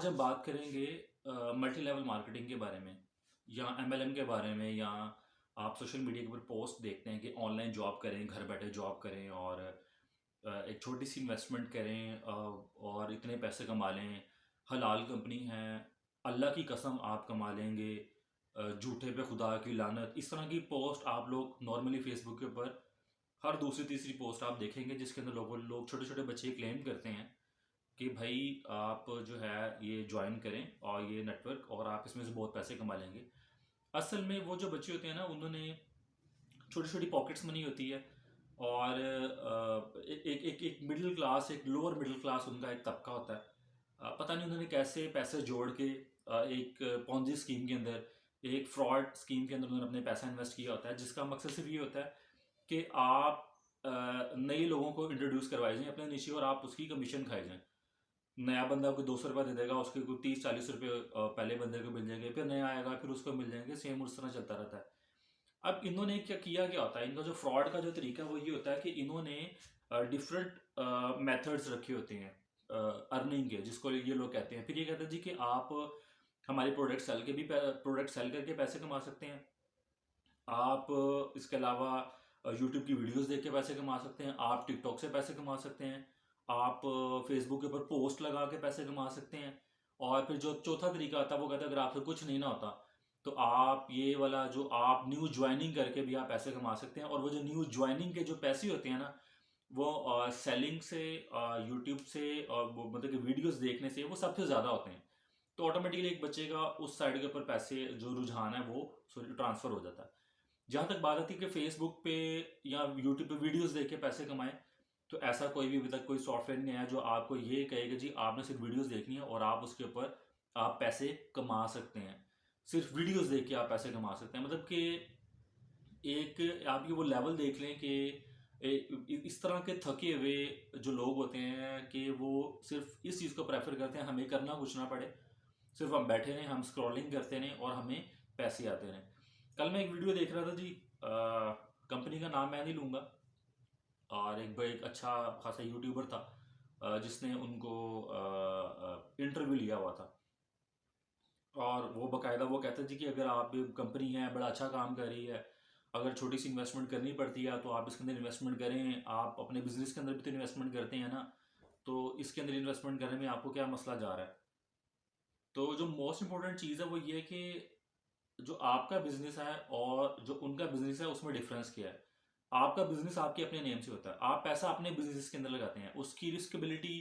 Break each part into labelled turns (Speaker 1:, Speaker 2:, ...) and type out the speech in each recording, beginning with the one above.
Speaker 1: आज हम बात करेंगे मल्टी लेवल मार्केटिंग के बारे में या एमएलएम के बारे में। या आप सोशल मीडिया के ऊपर पोस्ट देखते हैं कि ऑनलाइन जॉब करें, घर बैठे जॉब करें और एक छोटी सी इन्वेस्टमेंट करें और इतने पैसे कमा लें। हलाल कंपनी है, अल्लाह की कसम आप कमा लेंगे, झूठे पे खुदा की लानत। इस तरह की पोस्ट आप लोग नॉर्मली फेसबुक के ऊपर हर दूसरी तीसरी पोस्ट आप देखेंगे, जिसके अंदर लोग छोटे छोटे बच्चे क्लेम करते हैं कि भाई आप जो है ये ज्वाइन करें और ये नेटवर्क, और आप इसमें से बहुत पैसे कमा लेंगे। असल में वो जो बच्चे होते हैं ना, उन्होंने छोटी छोटी पॉकेट्स मनी होती है और एक एक एक मिडिल क्लास, एक लोअर मिडिल क्लास उनका एक तबका होता है। पता नहीं उन्होंने कैसे पैसे जोड़ के एक पॉन्जी स्कीम के अंदर, एक फ्रॉड स्कीम के अंदर उन्होंने अपने पैसा इन्वेस्ट किया होता है, जिसका मकसद सिर्फ ये होता है कि आप नए लोगों को इंट्रोड्यूस करवाए जाएं अपने नीचे और आप उसकी कमीशन खाए जाएं। नया बंदा कोई 200 रुपये दे देगा, उसके कोई 30-40 रुपये पहले बंदे को मिल जाएंगे, फिर नया आएगा फिर उसको मिल जाएंगे, सेम उस तरह चलता रहता है। अब इन्होंने क्या होता है, इनका जो फ्रॉड का जो तरीका है वो ये होता है कि इन्होंने डिफरेंट मेथड्स रखे होते हैं अर्निंग के, जिसको ये लोग कहते हैं। फिर ये कहते हैं जी कि आप हमारे प्रोडक्ट सेल करके पैसे कमा सकते हैं। आप इसके अलावा यूट्यूब की वीडियोस देख के पैसे कमा सकते हैं, आप टिकटॉक से पैसे कमा सकते हैं, आप फेसबुक के ऊपर पोस्ट लगा के पैसे कमा सकते हैं। और फिर जो चौथा तरीका आता है वो कहता है अगर आपसे कुछ नहीं ना होता तो आप ये वाला जो आप न्यू ज्वाइनिंग करके भी आप पैसे कमा सकते हैं। और वो जो न्यू ज्वाइनिंग के जो पैसे होते हैं ना, वो सेलिंग से, यूट्यूब से, और वो मतलब कि वीडियोस देखने से वो सबसे ज़्यादा होते हैं। तो ऑटोमेटिकली एक बच्चे का उस साइड के ऊपर पैसे जो रुझान है वो ट्रांसफ़र हो जाता है। जहाँ तक बात आती है कि फेसबुक पे या यूट्यूब पे वीडियोस देख के पैसे कमाएं, तो ऐसा कोई भी अभी तक कोई सॉफ्टवेयर नहीं आया जो आपको ये कहेगा जी आपने सिर्फ वीडियोस देखनी है और आप उसके ऊपर आप पैसे कमा सकते हैं। सिर्फ वीडियोस देख के आप पैसे कमा सकते हैं, मतलब कि एक आप ये वो लेवल देख लें कि इस तरह के थके हुए जो लोग होते हैं कि वो सिर्फ इस चीज़ को प्रेफर करते हैं, हमें करना कुछ ना पड़े, सिर्फ हम बैठे रहें, हम स्क्रॉलिंग करते रहें और हमें पैसे आते रहें। कल मैं एक वीडियो देख रहा था जी, कंपनी का नाम मैं नहीं लूँगा, और एक अच्छा खासा यूट्यूबर था जिसने उनको इंटरव्यू लिया हुआ था। और वो बकायदा वो कहता जी कि अगर आप कंपनी है बड़ा अच्छा काम कर रही है, अगर छोटी सी इन्वेस्टमेंट करनी पड़ती है तो आप इसके अंदर इन्वेस्टमेंट करें। आप अपने बिजनेस के अंदर भी तो इन्वेस्टमेंट करते हैं ना, तो इसके अंदर इन्वेस्टमेंट करने में आपको क्या मसला जा रहा है। तो जो मोस्ट इंपॉर्टेंट चीज़ है वो ये है कि जो आपका बिजनेस है और जो उनका बिजनेस है उसमें डिफरेंस क्या है। आपका बिजनेस आपके अपने नेम से होता है, आप पैसा अपने बिजनेस के अंदर लगाते हैं, उसकी रिस्कबिलिटी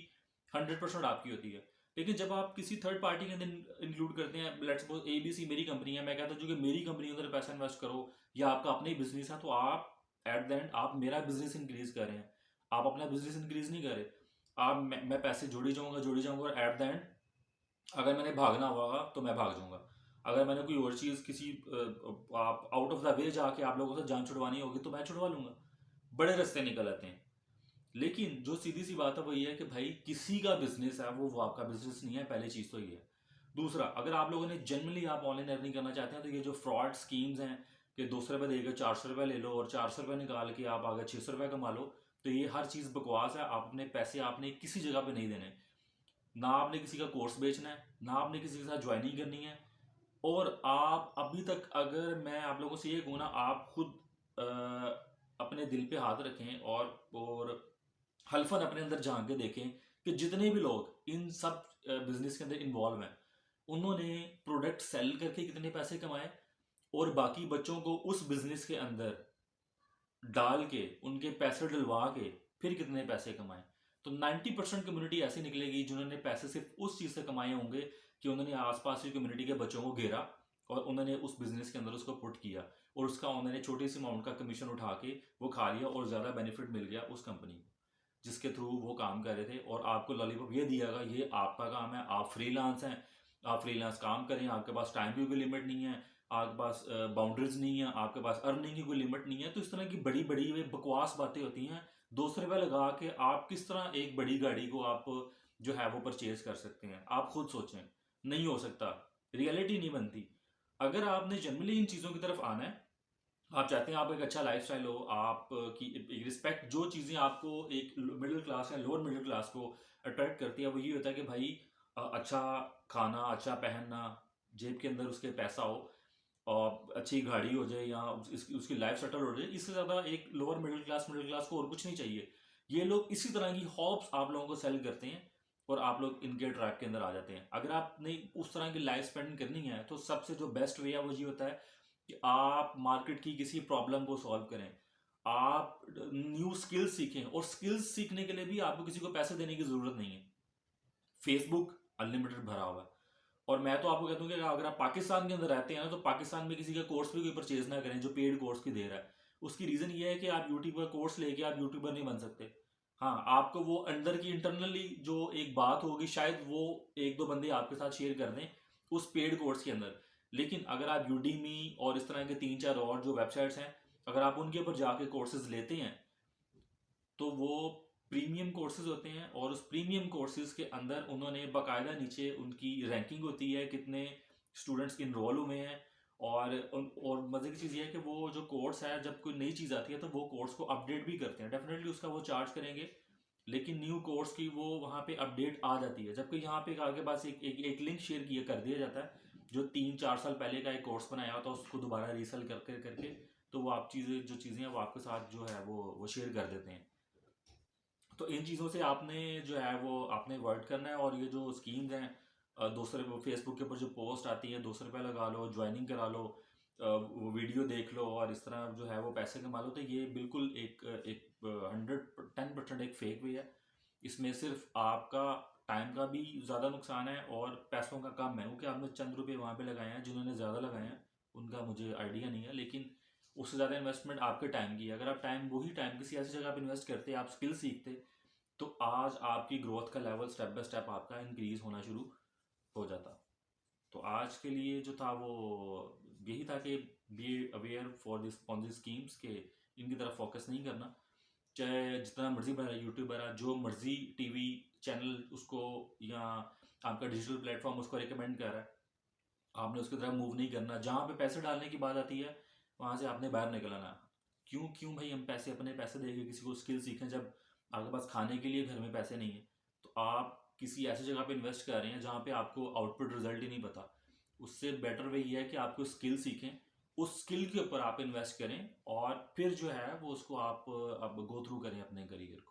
Speaker 1: 100% आपकी होती है। लेकिन जब आप किसी थर्ड पार्टी के अंदर इंक्लूड करते हैं, लेट्स सपोज ABC मेरी कंपनी है, मैं कहता हूँ कि मेरी कंपनी के अंदर पैसा इन्वेस्ट करो, या आपका अपना ही बिजनेस है, तो आप एट द एंड आप मेरा बिजनेस इंक्रीज कर रहे हैं, आप अपना बिजनेस इंक्रीज नहीं कर रहे। आप मैं पैसे जोड़ी जाऊंगा और एट द एंड अगर मैंने भागना होगा तो मैं भाग जाऊंगा। अगर मैंने कोई और चीज़ किसी आप आउट ऑफ द वे जाके आप लोगों से जान छुड़वानी होगी तो मैं छुड़वा लूंगा, बड़े रास्ते निकल आते हैं। लेकिन जो सीधी सी बात है वो ये है कि भाई किसी का बिजनेस है वो आपका बिजनेस नहीं है, पहली चीज़ तो ये है। दूसरा, अगर आप लोगों ने जनरली आप ऑनलाइन अर्निंग करना चाहते हैं तो ये जो फ्रॉड स्कीम्स हैं कि 200 रुपये देकर 400 रुपये ले लो और 400 रुपये निकाल के आप आगे 600 रुपये कमा लो, तो ये हर चीज़ बकवास है। आप अपने पैसे आपने किसी जगह पे नहीं देने, ना आपने किसी का कोर्स बेचना है, ना आपने किसी के साथ ज्वाइनिंग करनी है। और आप अभी तक, अगर मैं आप लोगों से ये कहूँ ना, आप खुद अ, अपने दिल पे हाथ रखें और हल्फन अपने अंदर झांक के देखें कि जितने भी लोग इन सब बिजनेस के अंदर इन्वॉल्व हैं, उन्होंने प्रोडक्ट सेल करके कितने पैसे कमाए और बाकी बच्चों को उस बिजनेस के अंदर डाल के उनके पैसे डलवा के फिर कितने पैसे कमाए। तो 90% कम्युनिटी ऐसी निकलेगी जिन्होंने पैसे सिर्फ उस चीज़ से कमाए होंगे कि उन्होंने आसपास की कम्युनिटी के बच्चों को घेरा और उन्होंने उस बिजनेस के अंदर उसको पुट किया और उसका उन्होंने छोटी सी अमाउंट का कमीशन उठा के वो खा लिया और ज़्यादा बेनिफिट मिल गया उस कंपनी को जिसके थ्रू वो काम कर रहे थे। और आपको लॉलीपॉप ये दिया गया, ये आपका काम है, आप फ्रीलांस हैं, आप फ्रीलांस काम करें, आपके पास टाइम की कोई लिमिट नहीं है, आपके पास बाउंड्रीज नहीं है, आपके पास अर्निंग की कोई लिमिट नहीं है। तो इस तरह की बड़ी बड़ी वे बकवास बातें होती हैं। 200 रुपये लगा के आप किस तरह एक बड़ी गाड़ी को आप जो है वो परचेज कर सकते हैं, आप खुद सोचें। नहीं हो सकता, रियलिटी नहीं बनती। अगर आपने जनरली इन चीज़ों की तरफ आना है, आप चाहते हैं आप एक अच्छा लाइफस्टाइल हो, आप की रिस्पेक्ट, जो चीज़ें आपको एक मिडिल क्लास या लोअर मिडिल क्लास को अट्रैक्ट करती है वो ये होता है कि भाई अच्छा खाना, अच्छा पहनना, जेब के अंदर उसके पैसा हो और अच्छी गाड़ी हो जाए या उसकी लाइफ सेटल हो जाए, इससे ज़्यादा एक लोअर मिडिल क्लास को और कुछ नहीं चाहिए। ये लोग इसी तरह की हॉप्स आप लोगों को सेल करते हैं और आप लोग इनके ट्रैप के अंदर आ जाते हैं। अगर आपने उस तरह की लाइफ स्पेंड करनी है तो सबसे जो बेस्ट वे है वो ये होता है कि आप मार्केट की किसी प्रॉब्लम को सॉल्व करें, आप न्यू स्किल्स सीखें, और स्किल्स सीखने के लिए भी आपको किसी को पैसे देने की ज़रूरत नहीं है। फेसबुक अनलिमिटेड भरा हुआ है। और मैं तो आपको कहता हूँ कि अगर आप पाकिस्तान के अंदर रहते हैं ना, तो पाकिस्तान में किसी का कोर्स भी कोई परचेज ना करें जो पेड कोर्स की दे रहा है। उसकी रीज़न ये है कि आप यूट्यूब का कोर्स लेके आप यूट्यूबर नहीं बन सकते। हाँ, आपको वो अंदर की इंटरनली जो एक बात होगी, शायद वो एक दो बंदे आपके साथ शेयर कर दें उस पेड कोर्स के अंदर। लेकिन अगर आप यूडीमी और इस तरह के तीन चार और जो वेबसाइट्स हैं, अगर आप उनके ऊपर जाके कोर्सेज लेते हैं तो वो प्रीमियम कोर्सेज होते हैं, और उस प्रीमियम कोर्सेज के अंदर उन्होंने बाकायदा नीचे उनकी रैंकिंग होती है, कितने स्टूडेंट्स इनरोल हुए हैं। और मज़े की चीज़ ये है कि वो जो कोर्स है, जब कोई नई चीज़ आती है तो वो कोर्स को अपडेट भी करते हैं, डेफिनेटली उसका वो चार्ज करेंगे, लेकिन न्यू कोर्स की वो वहाँ पे अपडेट आ जाती है। जबकि यहाँ पे आपके पास एक लिंक शेयर किया कर दिया जाता है, जो 3-4 साल पहले का एक कोर्स बनाया होता है उसको दोबारा रीसेल करके, तो वो आप चीज़ें जो चीज़ें हैं वो आपके साथ जो है वो शेयर कर देते हैं। तो इन चीज़ों से आपने जो है वो आपने अवॉइड करना है। और ये जो स्कीम्स हैं, दूसरे फेसबुक के ऊपर जो पोस्ट आती है, ₹2 लगा लो, ज्वाइनिंग करा लो, वो वीडियो देख लो और इस तरह जो है वो पैसे कमा लो, तो ये बिल्कुल एक एक 110% एक फेक वे है। इसमें सिर्फ आपका टाइम का भी ज़्यादा नुकसान है और पैसों का कम है, क्योंकि आपने चंद रुपये वहाँ पे लगाए हैं। जिन्होंने ज़्यादा लगाए हैं उनका मुझे आइडिया नहीं है, लेकिन उससे ज़्यादा इन्वेस्टमेंट आपके टाइम की है। अगर आप वही टाइम किसी ऐसी जगह पे इन्वेस्ट करते, आप स्किल सीखते, तो आज आपकी ग्रोथ का लेवल स्टेप बाय स्टेप आपका इंक्रीज होना शुरू हो जाता। तो आज के लिए जो था वो यही था कि be aware for this on this schemes, के इनकी तरफ फोकस नहीं करना। चाहे जितना मर्जी बड़ा यूट्यूबर है, जो मर्जी टीवी चैनल उसको या आपका डिजिटल प्लेटफॉर्म उसको रिकमेंड कर रहा है, आपने उसकी तरफ मूव नहीं करना। जहाँ पे पैसे डालने की बात आती है वहाँ से आपने बाहर निकल आना। क्यों क्यों भाई हम अपने पैसे देके किसी को स्किल सीखें, जब आपके पास खाने के लिए घर में पैसे नहीं है। तो आप किसी ऐसी जगह पे इन्वेस्ट कर रहे हैं जहाँ पे आपको आउटपुट रिजल्ट ही नहीं पता। उससे बेटर वे ये है कि आपको स्किल सीखें, उस स्किल के ऊपर आप इन्वेस्ट करें और फिर जो है वो उसको आप अब गो थ्रू करें अपने करियर को।